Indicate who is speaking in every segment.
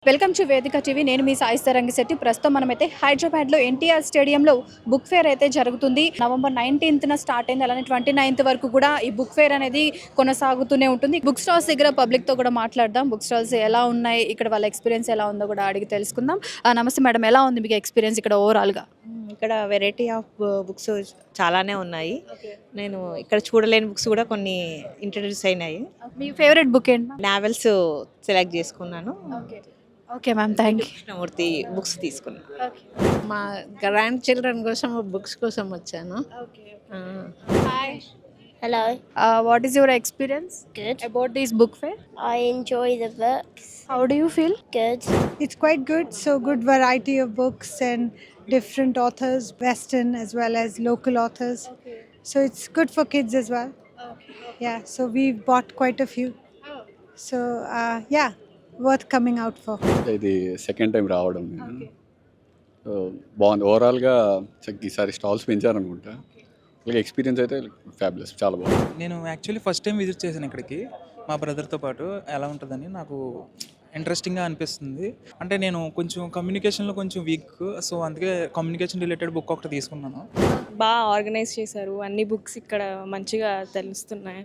Speaker 1: Welcome to వేదిక TV. నేను మీ సాయి సరంగిశెట్టి. ప్రస్తుతం మనమైతే హైదరాబాద్లో ఎన్టీఆర్ స్టేడియంలో బుక్ ఫేర్ అయితే జరుగుతుంది. నవంబర్ 19న స్టార్ట్ అయింది. అలానే 29th వరకు కూడా ఈ బుక్ ఫేర్ అనేది కొనసాగుతూనే ఉంటుంది. బుక్ స్టాల్స్ దగ్గర పబ్లిక్తో కూడా మాట్లాడదాం. బుక్ స్టాల్స్ ఎలా ఉన్నాయి, ఇక్కడ వాళ్ళ ఎక్స్పీరియన్స్ ఎలా ఉందో కూడా అడిగి తెలుసుకుందాం. నమస్తే మేడం, ఎలా ఉంది మీకు ఎక్స్పీరియన్స్ ఇక్కడ ఓవరాల్గా?
Speaker 2: ఇక్కడ వెరైటీ ఆఫ్ బుక్స్ చాలానే ఉన్నాయి. నేను ఇక్కడ చూడలేని బుక్స్ కూడా కొన్ని ఇంట్రడ్యూస్ అయినాయి.
Speaker 1: మీ ఫేవరెట్ బుక్ ఏంటి?
Speaker 2: నావెల్స్ సెలెక్ట్ చేసుకున్నాను.
Speaker 1: Okay ma'am, thank you.
Speaker 2: Krishnamurthy books తీసుకున్నాను.
Speaker 3: మా గ్రాండ్ చిల్డ్రన్ కోసం బుక్స్ కోసం వచ్చాను.
Speaker 1: Hi.
Speaker 4: Hello,
Speaker 1: What is your experience
Speaker 4: good.
Speaker 1: about this book fair?
Speaker 4: I enjoy the books.
Speaker 1: How do you feel?
Speaker 4: Good.
Speaker 5: It's quite good. So good variety of books and different authors, Western as well as local authors. So it's good for kids as well. Yeah. So we've bought quite a few. So yeah, worth coming out for.
Speaker 6: ఇది second time రావడం నేను. So బాగుంది ఓవరాల్గా. ఈసారి stalls పెంచారనుకుంటా. Experience అయితే fabulous, చాలా బాగుంది.
Speaker 7: నేను యాక్చువల్లీ ఫస్ట్ టైం విజిట్ చేశాను ఇక్కడికి మా బ్రదర్తో పాటు. ఎలా ఉంటుందని నాకు ఇంట్రెస్టింగ్గా అనిపిస్తుంది. అంటే నేను కొంచెం కమ్యూనికేషన్లో కొంచెం వీక్, సో అందుకే కమ్యూనికేషన్ రిలేటెడ్ బుక్ ఒకటి తీసుకున్నాను.
Speaker 8: బాగా ఆర్గనైజ్ చేశారు. అన్ని బుక్స్ ఇక్కడ మంచిగా తెలుస్తున్నాయి.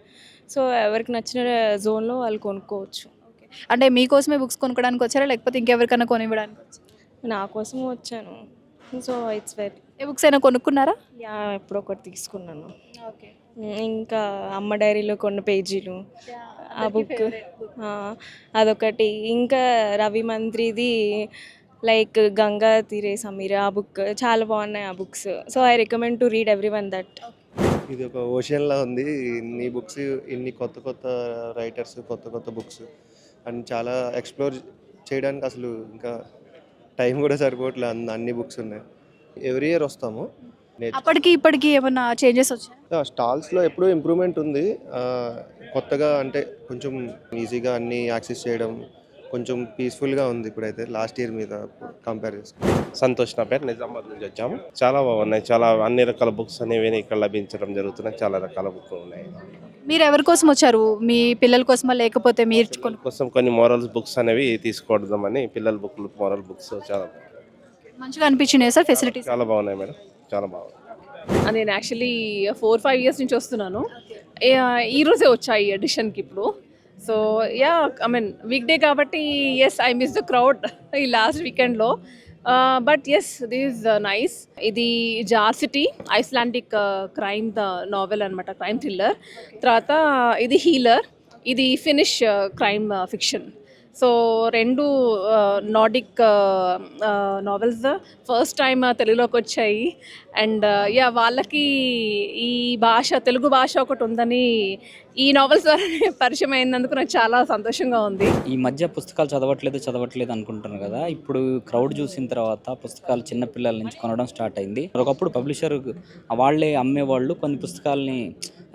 Speaker 8: సో ఎవరికి నచ్చిన జోన్లో వాళ్ళు కొనుక్కోవచ్చు.
Speaker 1: అంటే మీకోసమే బుక్స్ కొనుక్కోడానికి వచ్చారా, లేకపోతే ఇంకెవరికైనా కొనివ్వడానికి వచ్చారా?
Speaker 8: నా కోసం వచ్చాను. So it's very
Speaker 1: A books అయినా కొనుక్కున్నారా?
Speaker 8: యా, ఎప్పుడో ఒకటి తీసుకున్నాను. ఇంకా అమ్మ డైరీలో కొన్ని పేజీలు, ఆ బుక్ అదొకటి. ఇంకా రవి మంత్రిది లైక్ గంగా తీరే సమీర, ఆ బుక్ చాలా బాగున్నాయి ఆ books. So I recommend to read every one that.
Speaker 9: ఇది ఒక ఓషన్లా ఉంది. ఇన్ని బుక్స్, ఇన్ని కొత్త కొత్త రైటర్స్, కొత్త కొత్త బుక్స్ అండ్ చాలా ఎక్స్ప్లోర్ చేయడానికి అసలు ఇంకా టైం కూడా సరిపోవట్లేదు. అన్ని బుక్స్ ఉన్నాయి. ఎవ్రీ ఇయర్ వస్తాము.
Speaker 1: అప్పటికి ఇప్పటికి ఏమన్నా చేంజెస్ వచ్చాయి?
Speaker 9: స్టాల్స్లో ఎప్పుడూ ఇంప్రూవ్మెంట్ ఉంది. కొత్తగా అంటే కొంచెం ఈజీగా అన్నీ యాక్సెస్ చేయడం కొంచెం పీస్ఫుల్గా ఉంది ఇప్పుడైతే లాస్ట్ ఇయర్ మీద కంపేర్ చేసుకుంటే.
Speaker 10: సంతోష్ నా పేరు, నిజామాబాద్ నుంచి వచ్చాము. చాలా బాగున్నాయి. చాలా అన్ని రకాల బుక్స్ అనేవి ఇక్కడ లభించడం జరుగుతున్నాయి. చాలా రకాల బుక్స్ ఉన్నాయి.
Speaker 1: మీరు ఎవరి కోసం వచ్చారు? మీ పిల్లల కోసమా, లేకపోతే మీరు
Speaker 10: కోసం కొన్ని మోరల్స్ బుక్స్ అనేవి తీసుకోవద్దామని. పిల్లల బుక్లు, మోరల్ బుక్స్ చాలా
Speaker 1: మంచిగా అనిపించినాయి సార్. ఫెసిలిటీస్
Speaker 10: చాలా బాగున్నాయి మేడం, చాలా బాగుంది.
Speaker 8: నేను యాక్చువల్లీ 4-5 years నుంచి వస్తున్నాను. ఈరోజే వచ్చా ఈ ఎడిషన్కి ఇప్పుడు. So yeah, I mean weekday కాబట్టి yes, I miss the crowd ఈ లాస్ట్ వీకెండ్లో. But yes, this is nice. ఇది Jar City Icelandic crime novel అనమాట, క్రైమ్ థ్రిల్లర్. తర్వాత ఇది హీలర్, ఇది ఫినిష్ క్రైమ్ ఫిక్షన్. సో రెండు నార్డిక్ నావెల్స్ ఫస్ట్ టైం తెలుగులోకి వచ్చాయి. అండ్ యా, వాళ్ళకి ఈ భాష, తెలుగు భాష ఒకటి ఉందని ఈ నావెల్స్ ద్వారా పరిచయం అయినందుకు నాకు చాలా సంతోషంగా ఉంది.
Speaker 11: ఈ మధ్య పుస్తకాలు చదవట్లేదు అనుకుంటున్నారు కదా. ఇప్పుడు క్రౌడ్ చూసిన తర్వాత పుస్తకాలు చిన్నపిల్లల నుంచి కొనడం స్టార్ట్ అయింది. ఒకప్పుడు పబ్లిషర్ వాళ్ళే అమ్మేవాళ్ళు, కొన్ని పుస్తకాలని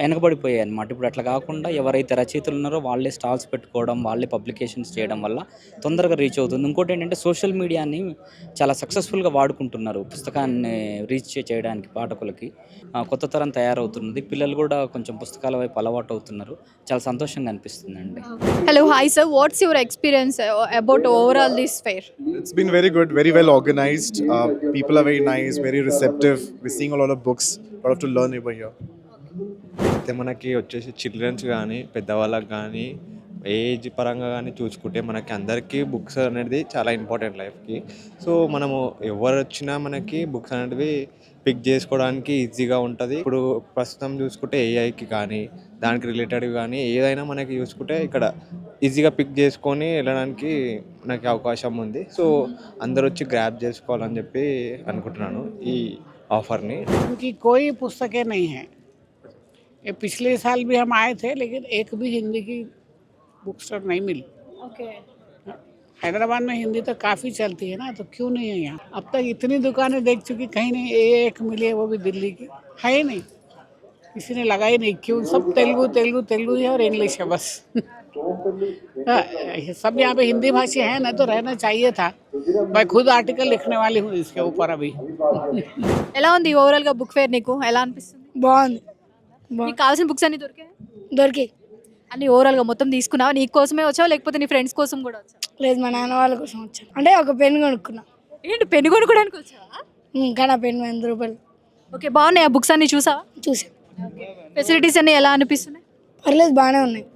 Speaker 11: వెనకబడిపోయాయి అనమాట. ఇప్పుడు అట్లా కాకుండా ఎవరైతే రచయితలు ఉన్నారో వాళ్ళే స్టాల్స్ పెట్టుకోవడం, వాళ్ళే పబ్లికేషన్స్ చేయడం వల్ల తొందరగా రీచ్ అవుతుంది. ఇంకోటి ఏంటంటే సోషల్ మీడియాని చాలా సక్సెస్ఫుల్గా వాడుకుంటున్నారు పుస్తకాన్ని రీచ్ చేయడానికి. పాఠకులకి కొత్త తరం తయారవుతుంది. పిల్లలు కూడా కొంచెం పుస్తకాల వైపు అలవాటు అవుతున్నారు. చాలా సంతోషంగా అనిపిస్తుంది అండి.
Speaker 1: Hello, hi sir. What's your experience about overall this fair?
Speaker 12: It's been very good, very well organized. People are very nice, very receptive. We're seeing a lot of books, a lot to learn over here.
Speaker 13: అయితే మనకి వచ్చేసి children's కానీ పెద్దవాళ్ళకి కానీ age పరంగా కానీ చూసుకుంటే మనకి అందరికీ బుక్స్ అనేది చాలా ఇంపార్టెంట్ లైఫ్కి. సో మనము ఎవరు వచ్చినా మనకి బుక్స్ అనేటివి పిక్ చేసుకోవడానికి ఈజీగా ఉంటుంది. ఇప్పుడు ప్రస్తుతం చూసుకుంటే ఏఐకి కానీ దానికి రిలేటెడ్ కానీ ఏదైనా మనకి చూసుకుంటే ఇక్కడ ఈజీగా పిక్ చేసుకొని వెళ్ళడానికి మనకి అవకాశం ఉంది. సో అందరూ వచ్చి గ్రాప్ చేసుకోవాలని చెప్పి అనుకుంటున్నాను ఈ ఆఫర్ని.
Speaker 3: उनकी कोई पुस्तकें नहीं हैं. ये पिछले साल भी हम आए थे, लेकिन एक भी हिंदी की बुक स्टोर नहीं मिली. हैदराबाद में हिंदी तो काफ़ी चलती है ना, तो क्यों नहीं है यहाँ? अब तक इतनी दुकानें देख चुकी, कहीं नहीं एक मिली है, वो भी दिल्ली की है ही नहीं. किसी ने लगाई नहीं. क्यों? सब तेलुगु है और इंग्लिश है बस. सब यहाँ पे हिंदी भाषी है ना, तो रहना चाहिए था. मैं खुद आर्टिकल लिखने वाली हूँ इसके ऊपर अभी.
Speaker 1: ఎలా ఉంది ఓవరాల్గా బుక్ ఫేర్? నీకు ఎలా అనిపిస్తుంది?
Speaker 4: బాగుంది.
Speaker 1: నీకు కావాల్సిన బుక్స్ అన్ని దొరికాయి?
Speaker 4: దొరికి
Speaker 1: అన్ని ఓవరాల్గా మొత్తం తీసుకున్నావా? నీ కోసమే వచ్చావా, లేకపోతే నీ ఫ్రెండ్స్ కోసం కూడా వచ్చావా?
Speaker 4: లేదు మా నాన్న వాళ్ళ కోసం వచ్చాను. అంటే ఒక పెన్ కొనుక్కున్నా.
Speaker 1: ఏంటి పెన్ను కొనుక్కోడానికి వచ్చావా?
Speaker 4: కానీ ఆ పెన్ 100 రూపాయలు.
Speaker 1: ఓకే, బాగున్నాయి ఆ బుక్స్ అన్ని చూసావా?
Speaker 4: చూసాను.
Speaker 1: ఫెసిలిటీస్ అన్ని ఎలా అనిపిస్తున్నాయి?
Speaker 4: పర్లేదు, బాగానే ఉన్నాయి.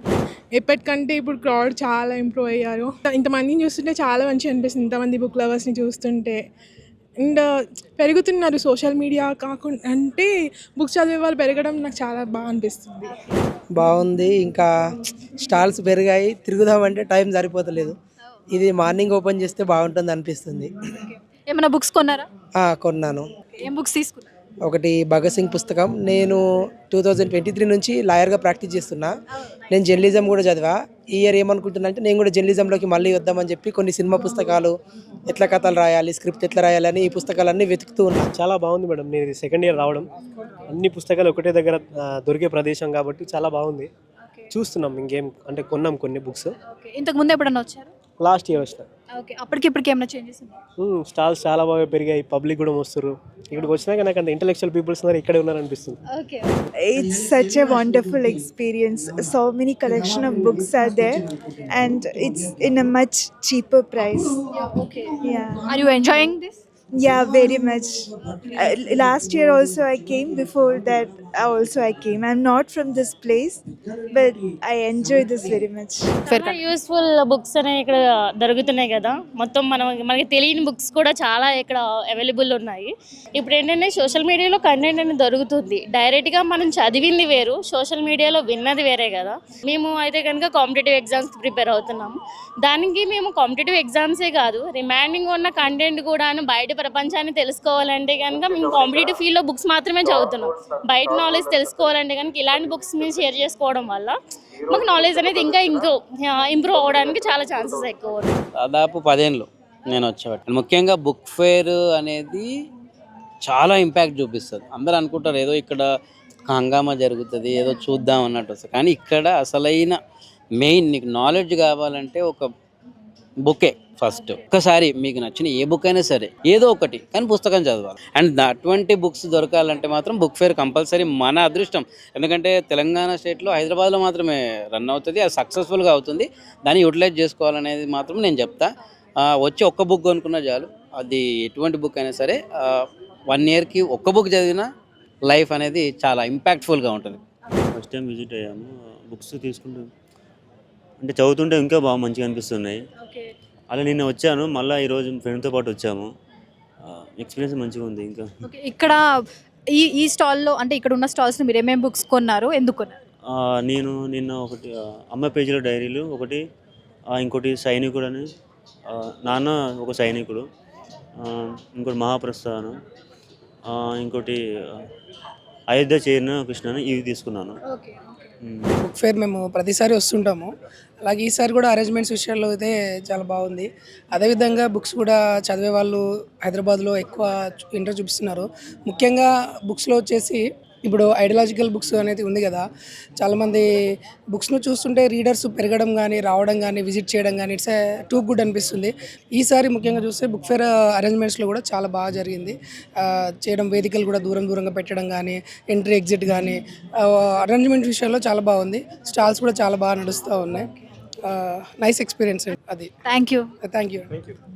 Speaker 8: ఎప్పటికంటే ఇప్పుడు క్రౌడ్ చాలా ఇంప్రూవ్ అయ్యారు. ఇంతమందిని చూస్తుంటే చాలా మంచిగా అనిపిస్తుంది, ఇంతమంది బుక్ లవర్స్ని చూస్తుంటే. అండ్ పెరుగుతున్నారు సోషల్ మీడియా కాకుండా, అంటే బుక్స్ చదివే వాళ్ళు పెరగడం నాకు చాలా బాగా అనిపిస్తుంది.
Speaker 3: బాగుంది. ఇంకా స్టాల్స్ పెరిగాయి, తిరుగుదామంటే టైం సరిపోతలేదు. ఇది మార్నింగ్ ఓపెన్ చేస్తే బాగుంటుంది అనిపిస్తుంది.
Speaker 1: ఏమైనా బుక్స్ కొన్నారా?
Speaker 3: కొన్నాను.
Speaker 1: ఏం బుక్స్ తీసుకున్నారు?
Speaker 3: ఒకటి భగత్ సింగ్ పుస్తకం. నేను 2023 నుంచి లాయర్గా ప్రాక్టీస్ చేస్తున్నా. నేను జర్నలిజం కూడా చదివా. ఈ ఇయర్ ఏమనుకుంటున్నా అంటే నేను కూడా జర్నలిజంలోకి మళ్ళీ వద్దామని చెప్పి కొన్ని సినిమా పుస్తకాలు, ఎట్లా కథలు రాయాలి, స్క్రిప్ట్ ఎట్లా రాయాలని ఈ పుస్తకాలన్నీ వెతుకుతూ ఉన్నా.
Speaker 14: చాలా బాగుంది మేడం. నేను ఇది సెకండ్ ఇయర్ రావడం, అన్ని పుస్తకాలు ఒకటే దగ్గర దొరికే ప్రదేశం కాబట్టి చాలా బాగుంది. చూస్తున్నాం, ఇంకేం అంటే కొన్నాం కొన్ని బుక్స్.
Speaker 1: ఇంతకు ముందు ఎప్పుడన్నా వచ్చారు?
Speaker 14: లాస్ట్ ఇయర్ వచ్చిన.
Speaker 1: ఓకే, అప్పటికి ఇప్పటికి ఏమైనా చేంజెస్ ఉన్నాయి?
Speaker 14: స్టాల్స్ చాలా బాగా పెరిగాయి, పబ్లిక్ కూడా వస్తారు. ఇక్కడికి వచ్చినాక నాకు అంత ఇంటలెక్చువల్ పీపుల్స్ ఉన్నారు, ఇక్కడే ఉన్నారనిపిస్తుంది.
Speaker 1: Okay,
Speaker 5: It's such a wonderful experience. So many collection of books are there, and it's in a much cheaper price.
Speaker 1: Okay.
Speaker 5: Yeah,
Speaker 1: are you enjoying this?
Speaker 5: yeah, very much. Last year also I came. Before that also I came. I'm not from this place, but I enjoy this very much.
Speaker 4: చాలా useful books అనేవి ఇక్కడ దొరుకుతున్నాయి కదా. మొత్తం మనకి తెలియని books కూడా చాలా ఇక్కడ అవైలబుల్ ఉన్నాయి. ఇప్పుడు ఏంటంటే సోషల్ మీడియాలో కంటెంట్ అనేది దొరుకుతుంది. డైరెక్ట్గా మనం చదివింది వేరు, సోషల్ మీడియాలో విన్నది వేరే కదా. మేము అయితే కనుక కాంపిటేటివ్ ఎగ్జామ్స్కి ప్రిపేర్ అవుతున్నాము. దానికి మేము కాంపిటేటివ్ ఎగ్జామ్సే కాదు, రిమైనింగ్ ఉన్న కంటెంట్ కూడా బయట ప్రపంచాన్ని తెలుసుకోవాలంటే కనుక మేము కాంపిటేటివ్ ఫీల్డ్లో బుక్స్ మాత్రమే చదువుతున్నాం. బయట నాలెడ్జ్ తెలుసుకోవాలంటే కనుక ఇలాంటి బుక్స్ మేము షేర్ చేసుకోవడం వల్ల మాకు నాలెడ్జ్ అనేది ఇంకా ఇంప్రూవ్ అవ్వడానికి చాలా ఛాన్సెస్ ఎక్కువ ఉన్నాయి.
Speaker 11: దాదాపు 10 ఏళ్ళు నేను వచ్చేవాడు. ముఖ్యంగా బుక్ ఫేర్ అనేది చాలా ఇంపాక్ట్ చూపిస్తుంది. అందరూ అనుకుంటారు ఏదో ఇక్కడ హంగామా జరుగుతుంది, ఏదో చూద్దాం అన్నట్టు వస్తుంది. కానీ ఇక్కడ అసలైన మెయిన్ నీకు నాలెడ్జ్ కావాలంటే ఒక బుకే ఫస్ట్. ఒక్కసారి మీకు నచ్చిన ఏ బుక్ అయినా సరే ఏదో ఒకటి, కానీ పుస్తకం చదవాలి. అండ్ అటువంటి బుక్స్ దొరకాలంటే మాత్రం బుక్ ఫేర్ కంపల్సరీ మన అదృష్టం. ఎందుకంటే తెలంగాణ స్టేట్లో హైదరాబాద్లో మాత్రమే రన్ అవుతుంది, అది సక్సెస్ఫుల్గా అవుతుంది. దాన్ని యూటిలైజ్ చేసుకోవాలనేది మాత్రం నేను చెప్తా. వచ్చి ఒక్క బుక్ కొనుక్కున్నా చాలు, అది ఎటువంటి బుక్ అయినా సరే 1 ఇయర్కి ఒక్క బుక్ చదివినా లైఫ్ అనేది చాలా ఇంపాక్ట్ఫుల్గా ఉంటుంది.
Speaker 15: ఫస్ట్ టైం విజిట్ అయ్యాము. బుక్స్ తీసుకుంటూ అంటే చదువుతుంటే ఇంకా బాగా మంచిగా అనిపిస్తున్నాయి. అలా నిన్న వచ్చాను, మళ్ళీ ఈరోజు ఫ్రెండ్తో పాటు వచ్చాము. ఎక్స్పీరియన్స్ మంచిగా ఉంది. ఇంకా
Speaker 1: ఇక్కడ ఈ స్టాల్లో అంటే ఇక్కడ ఉన్న స్టాల్స్లో మీరు ఏమేమి బుక్స్ కొన్నారు, ఎందుకు కొన్నారు?
Speaker 15: నేను నిన్న ఒకటి అమ్మ పేజీల డైరీలు ఒకటి, ఇంకోటి సైనికుడు అని, నాన్న ఒక సైనికుడు, ఇంకోటి మహాప్రస్థానం, ఇంకోటి అయోధ్య చేరిన కృష్ణ, ఇవి తీసుకున్నాను.
Speaker 3: బుక్ ఫేర్ మేము ప్రతిసారి వస్తుంటాము. అలాగే ఈసారి కూడా అరేంజ్మెంట్స్ విషయాల్లో అయితే చాలా బాగుంది. అదేవిధంగా బుక్స్ కూడా చదివే వాళ్ళు హైదరాబాద్లో ఎక్కువ ఇంట్రెస్ట్ చూపిస్తున్నారు. ముఖ్యంగా బుక్స్లో వచ్చేసి ఇప్పుడు ఐడియాలజికల్ బుక్స్ అనేది ఉంది కదా, చాలామంది బుక్స్ను చూస్తుంటే రీడర్స్ పెరగడం కానీ, రావడం కానీ, విజిట్ చేయడం కానీ ఇట్స్ టూ గుడ్ అనిపిస్తుంది. ఈసారి ముఖ్యంగా చూస్తే బుక్ ఫేర్ అరేంజ్మెంట్స్లో కూడా చాలా బాగా జరిగింది చేయడం. వేదికలు కూడా దూరంగా పెట్టడం కానీ, ఎంట్రీ ఎగ్జిట్ కానీ అరేంజ్మెంట్ విషయంలో చాలా బాగుంది. స్టాల్స్ కూడా చాలా బాగా నడుస్తూ ఉన్నాయి. నైస్ ఎక్స్పీరియన్స్ అది.
Speaker 1: Thank you.